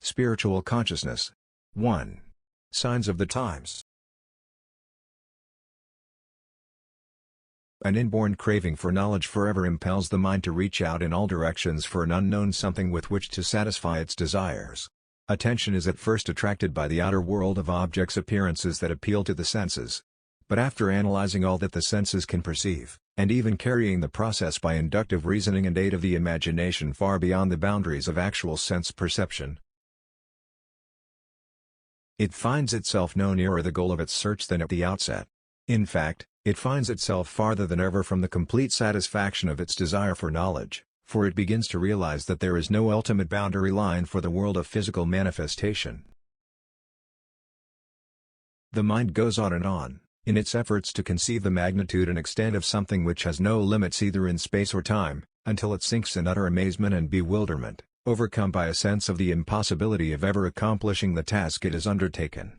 Spiritual consciousness. 1. Signs of the times. An inborn craving for knowledge forever impels the mind to reach out in all directions for an unknown something with which to satisfy its desires. Attention is at first attracted by the outer world of objects' appearances that appeal to the senses. But after analyzing all that the senses can perceive, and even carrying the process by inductive reasoning and aid of the imagination far beyond the boundaries of actual sense perception, it finds itself no nearer the goal of its search than at the outset. In fact, it finds itself farther than ever from the complete satisfaction of its desire for knowledge, for it begins to realize that there is no ultimate boundary line for the world of physical manifestation. The mind goes on and on, in its efforts to conceive the magnitude and extent of something which has no limits either in space or time, until it sinks in utter amazement and bewilderment, overcome by a sense of the impossibility of ever accomplishing the task it has undertaken.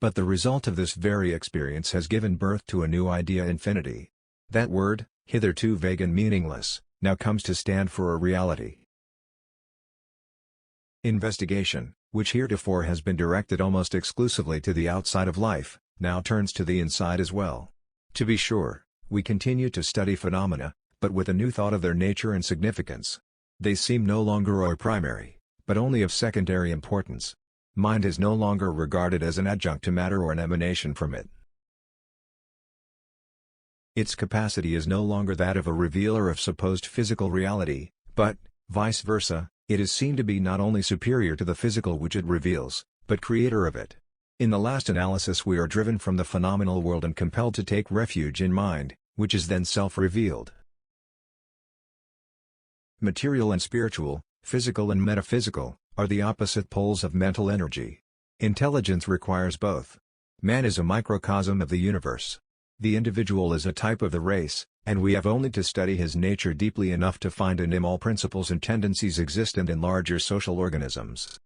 But the result of this very experience has given birth to a new idea: infinity. That word, hitherto vague and meaningless, now comes to stand for a reality. Investigation, which heretofore has been directed almost exclusively to the outside of life, now turns to the inside as well. To be sure, we continue to study phenomena, but with a new thought of their nature and significance. They seem no longer or primary, but only of secondary importance. Mind is no longer regarded as an adjunct to matter or an emanation from it. Its capacity is no longer that of a revealer of supposed physical reality, but, vice versa, it is seen to be not only superior to the physical which it reveals, but creator of it. In the last analysis we are driven from the phenomenal world and compelled to take refuge in mind, which is then self-revealed. Material and spiritual, physical and metaphysical, are the opposite poles of mental energy. Intelligence requires both. Man is a microcosm of the universe. The individual is a type of the race, and we have only to study his nature deeply enough to find in him all principles and tendencies existent in larger social organisms.